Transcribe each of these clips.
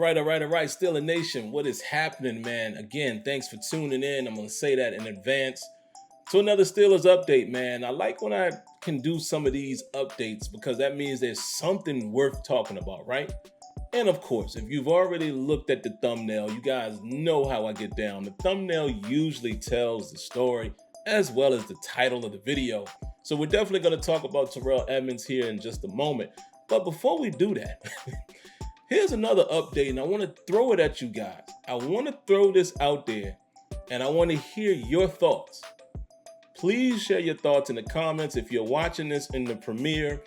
All right. SteelerNation, what is happening, man? Again, thanks for tuning in. I'm going to say that in advance to another Steelers update, man. I like when I can do some of these updates because that means there's something worth talking about, right? And of course, if you've already looked at the thumbnail, you guys know how I get down. The thumbnail usually tells the story as well as the title of the video. So we're definitely going to talk about Terrell Edmunds here in just a moment. But before we do that, here's another update, and I want to throw it at you guys. I want to throw this out there, and I want to hear your thoughts. Please share your thoughts in the comments. If you're watching this in the premiere,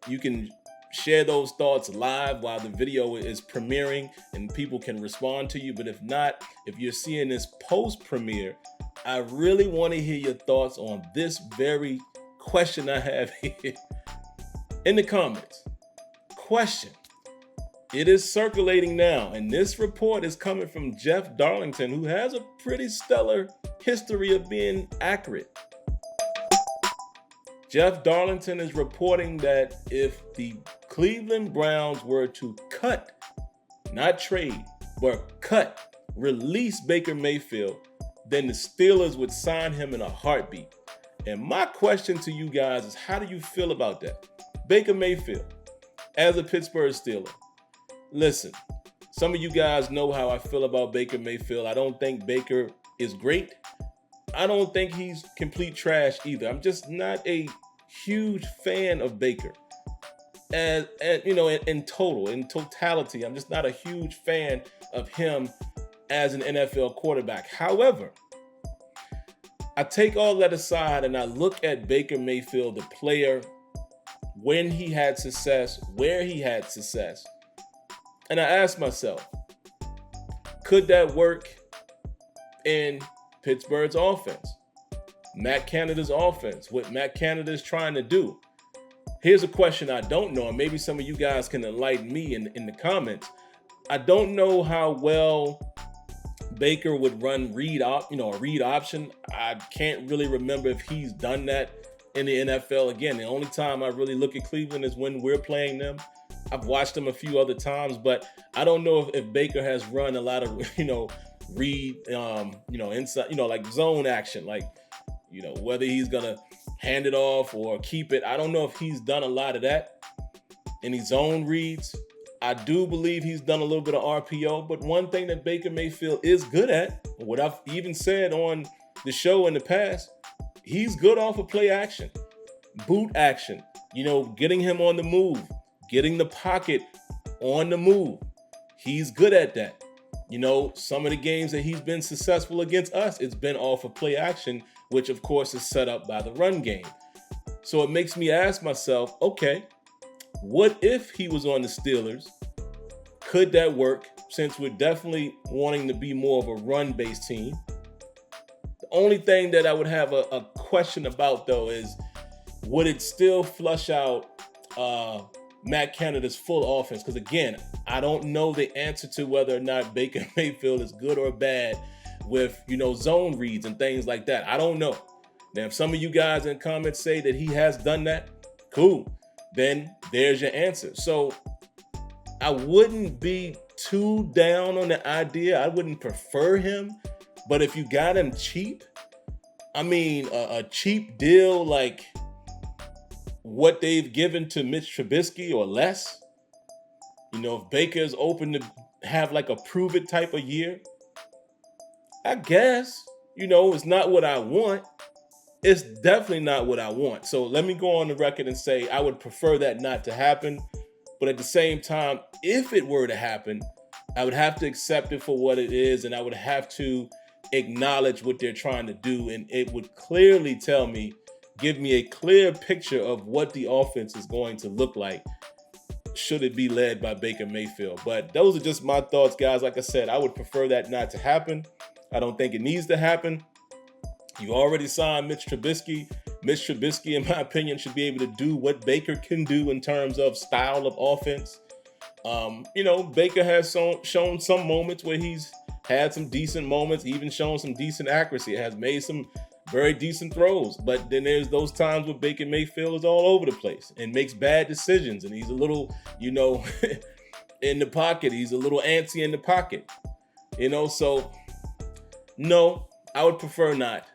you can share those thoughts live while the video is premiering, and people can respond to you. But if not, if you're seeing this post-premiere, I really want to hear your thoughts on this very question I have here in the comments. Question. It is circulating now, and this report is coming from Jeff Darlington, who has a pretty stellar history of being accurate. Jeff Darlington is reporting that if the Cleveland Browns were to cut, not trade, but cut, release Baker Mayfield, then the Steelers would sign him in a heartbeat. And my question to you guys is, how do you feel about that? Baker Mayfield, as a Pittsburgh Steeler. Listen, some of you guys know how I feel about Baker Mayfield. I don't think Baker is great. I don't think he's complete trash either. I'm just not a huge fan of Baker. And you know, in totality, I'm just not a huge fan of him as an NFL quarterback. However, I take all that aside and I look at Baker Mayfield, the player, when he had success, where he had success. And I ask myself, could that work in Pittsburgh's offense? Matt Canada's offense, what Matt Canada is trying to do. Here's a question I don't know, and maybe some of you guys can enlighten me in the comments. I don't know how well Baker would run a read option. I can't really remember if he's done that in the NFL. Again, the only time I really look at Cleveland is when we're playing them. I've watched them a few other times, but I don't know if Baker has run a lot of, read, inside, like zone action, like, whether he's going to hand it off or keep it. I don't know if he's done a lot of that. Any zone reads. I do believe he's done a little bit of RPO, but one thing that Baker Mayfield is good at, what I've even said on the show in the past, he's good off of play action, boot action, getting him on the move, getting the pocket on the move. He's good at that. Some of the games that he's been successful against us, it's been off of play action, which of course is set up by the run game. So it makes me ask myself, okay, what if he was on the Steelers? Could that work? Since we're definitely wanting to be more of a run-based team. The only thing that I would have a question about, though, is would it still flush out Matt Canada's full offense? Because, again, I don't know the answer to whether or not Baker Mayfield is good or bad with, zone reads and things like that. I don't know. Now, if some of you guys in comments say that he has done that, cool. Then there's your answer. So I wouldn't be too down on the idea. I wouldn't prefer him. But if you got him cheap, a cheap deal like what they've given to Mitch Trubisky or less, if Baker's open to have like a prove it type of year, I guess, it's not what I want. It's definitely not what I want. So let me go on the record and say I would prefer that not to happen. But at the same time, if it were to happen, I would have to accept it for what it is, and I would have to acknowledge what they're trying to do. And it would clearly give me a clear picture of what the offense is going to look like should it be led by Baker Mayfield. But those are just my thoughts, guys. Like I said, I would prefer that not to happen. I don't think it needs to happen. You already signed Mitch Trubisky. Mitch Trubisky, in my opinion, should be able to do what Baker can do in terms of style of offense. Baker has shown some moments where he's had some decent moments, even shown some decent accuracy. Has made some very decent throws. But then there's those times where Baker Mayfield is all over the place and makes bad decisions. And he's a little, in the pocket. He's a little antsy in the pocket. So no, I would prefer not.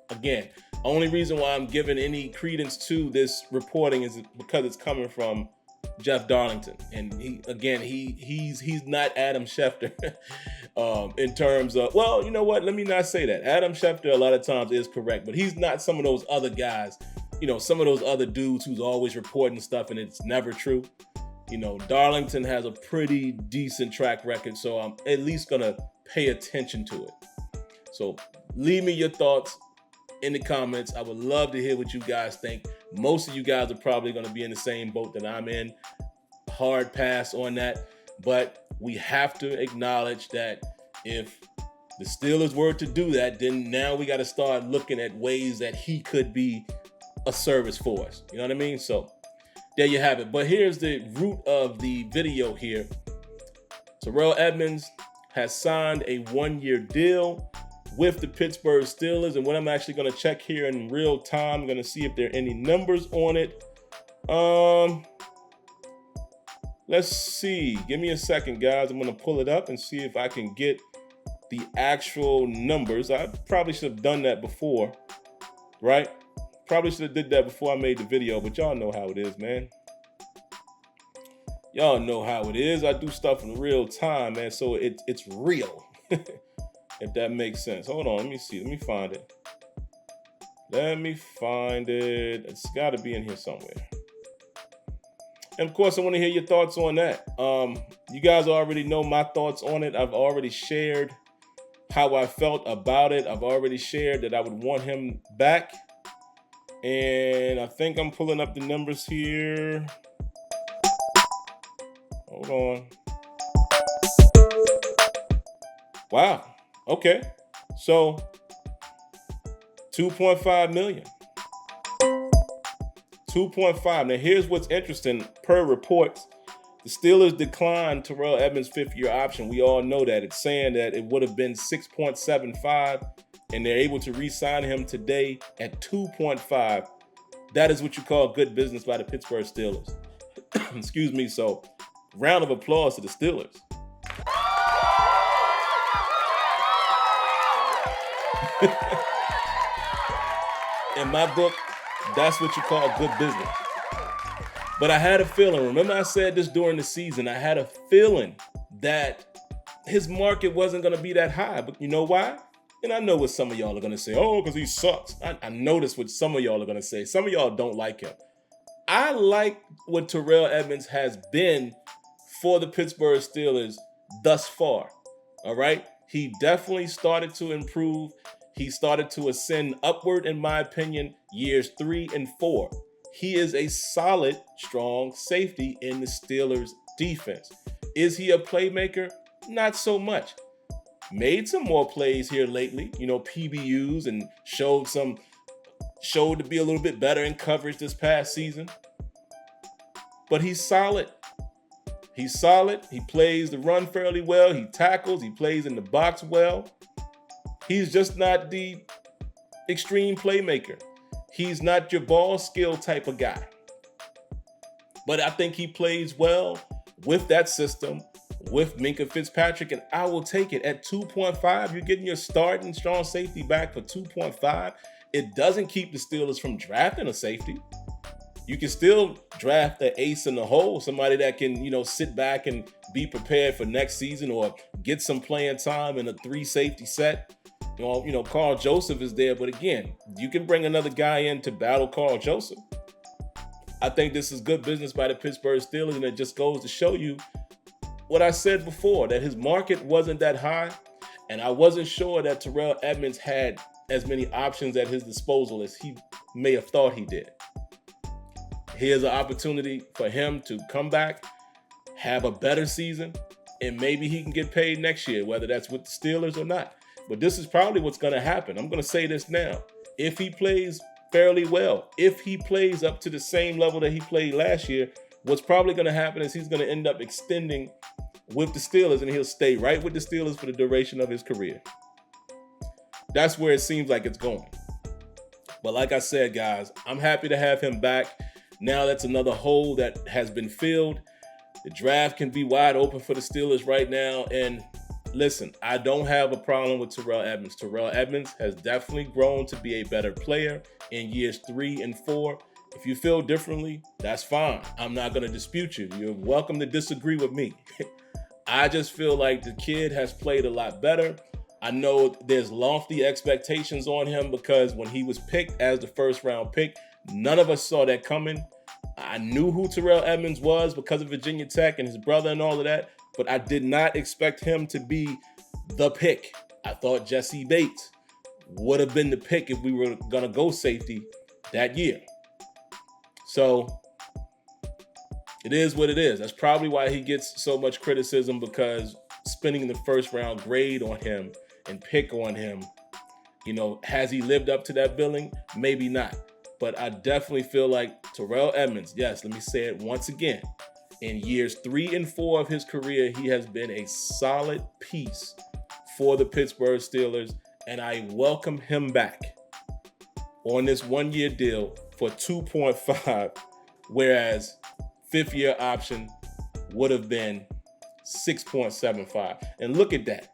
Again, only reason why I'm giving any credence to this reporting is because it's coming from Jeff Darlington, and he's not Adam Schefter in terms of, well, you know what? Let me not say that. Adam Schefter a lot of times is correct, but he's not some of those other guys, some of those other dudes who's always reporting stuff and it's never true. Darlington has a pretty decent track record, so I'm at least gonna pay attention to it. So leave me your thoughts in the comments. I would love to hear what you guys think. Most of you guys are probably going to be in the same boat that I'm in. Hard pass on that. But we have to acknowledge that if the Steelers were to do that, then now we got to start looking at ways that he could be a service for us. You know what I mean? So there you have it. But here's the root of the video here. Terrell Edmunds has signed a 1-year deal with the Pittsburgh Steelers, and what I'm actually going to check here in real time, I'm going to see if there are any numbers on it. Let's see. Give me a second, guys. I'm going to pull it up and see if I can get the actual numbers. I probably should have done that before, right? Probably should have did that before I made the video, but y'all know how it is, man. Y'all know how it is. I do stuff in real time, man, so it's real. If that makes sense. Hold on, let me see. Let me find it. It's got to be in here somewhere. And of course, I want to hear your thoughts on that. You guys already know my thoughts on it. I've already shared how I felt about it. I've already shared that I would want him back. And I think I'm pulling up the numbers here. Hold on. Wow. Okay, so $2.5 million. 2.5. Now, here's what's interesting. Per reports, the Steelers declined Terrell Edmunds' 5th-year option. We all know that. It's saying that it would have been 6.75, and they're able to re-sign him today at 2.5. That is what you call good business by the Pittsburgh Steelers. Excuse me. So, round of applause to the Steelers. In my book, that's what you call good business. But I had a feeling, remember I said this during the season, I had a feeling that his market wasn't going to be that high. But you know why? And I know what some of y'all are going to say. Oh, because he sucks. I noticed what some of y'all are going to say. Some of y'all don't like him. I like what Terrell Edmunds has been for the Pittsburgh Steelers thus far. All right? He definitely started to improve. He started to ascend upward, in my opinion, years 3 and 4. He is a solid, strong safety in the Steelers' defense. Is he a playmaker? Not so much. Made some more plays here lately, PBUs, and showed to be a little bit better in coverage this past season. But he's solid. He's solid. He plays the run fairly well. He tackles. He plays in the box well. He's just not the extreme playmaker. He's not your ball skill type of guy. But I think he plays well with that system, with Minkah Fitzpatrick, and I will take it. At 2.5, you're getting your starting strong safety back for 2.5. It doesn't keep the Steelers from drafting a safety. You can still draft the ace in the hole, somebody that can, sit back and be prepared for next season or get some playing time in a 3-safety set. Carl Joseph is there, but again, you can bring another guy in to battle Carl Joseph. I think this is good business by the Pittsburgh Steelers, and it just goes to show you what I said before, that his market wasn't that high, and I wasn't sure that Terrell Edmunds had as many options at his disposal as he may have thought he did. Here's an opportunity for him to come back, have a better season, and maybe he can get paid next year, whether that's with the Steelers or not. But this is probably what's going to happen. I'm going to say this now. If he plays fairly well, if he plays up to the same level that he played last year, what's probably going to happen is he's going to end up extending with the Steelers, and he'll stay right with the Steelers for the duration of his career. That's where it seems like it's going. But like I said, guys, I'm happy to have him back. Now that's another hole that has been filled. The draft can be wide open for the Steelers right now. And listen, I don't have a problem with Terrell Edmunds. Terrell Edmunds has definitely grown to be a better player in years 3 and 4. If you feel differently, that's fine. I'm not going to dispute you. You're welcome to disagree with me. I just feel like the kid has played a lot better. I know there's lofty expectations on him because when he was picked as the first round pick, none of us saw that coming. I knew who Terrell Edmunds was because of Virginia Tech and his brother and all of that, but I did not expect him to be the pick. I thought Jesse Bates would have been the pick if we were going to go safety that year. So it is what it is. That's probably why he gets so much criticism, because spending the first round grade on him and pick on him, has he lived up to that billing? Maybe not. But I definitely feel like Terrell Edmunds, yes, let me say it once again, in years 3 and 4 of his career, he has been a solid piece for the Pittsburgh Steelers, and I welcome him back on this 1-year deal for 2.5, whereas 5th-year option would have been 6.75. And look at that.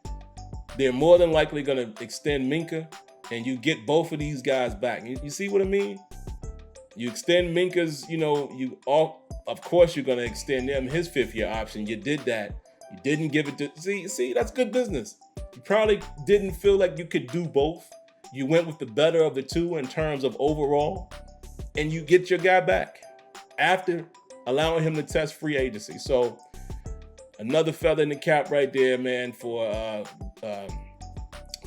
They're more than likely going to extend Minka, and you get both of these guys back. You see what I mean? You extend Minka's, of course you're going to extend him his 5th-year option. You did that. You didn't give it to, see, that's good business. You probably didn't feel like you could do both. You went with the better of the two in terms of overall, and you get your guy back after allowing him to test free agency. So another feather in the cap right there, man, for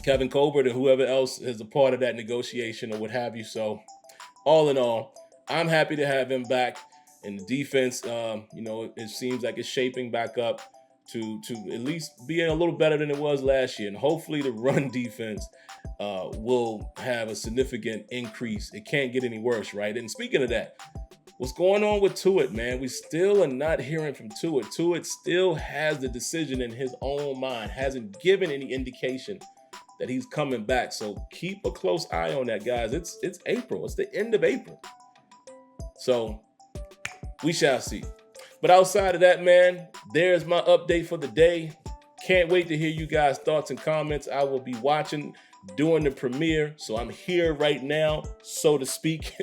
Kevin Colbert and whoever else is a part of that negotiation or what have you. So all in all, I'm happy to have him back. And the defense, it seems like it's shaping back up to at least being a little better than it was last year. And hopefully the run defense will have a significant increase. It can't get any worse, right? And speaking of that, what's going on with Tuitt, man? We still are not hearing from Tuitt. Tuitt still has the decision in his own mind, hasn't given any indication that he's coming back. So keep a close eye on that, guys. It's April. It's the end of April. So we shall see. But outside of that, man, there's my update for the day. Can't wait to hear you guys' thoughts and comments. I will be watching during the premiere, so I'm here right now, so to speak.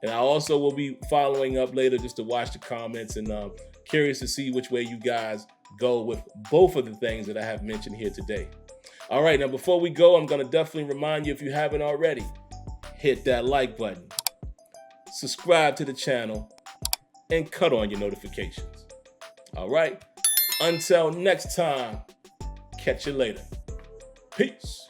And I also will be following up later just to watch the comments, and curious to see which way you guys go with both of the things that I have mentioned here today. All right, now before we go, I'm going to definitely remind you, if you haven't already, hit that like button, subscribe to the channel, and cut on your notifications. All right, until next time, catch you later. Peace.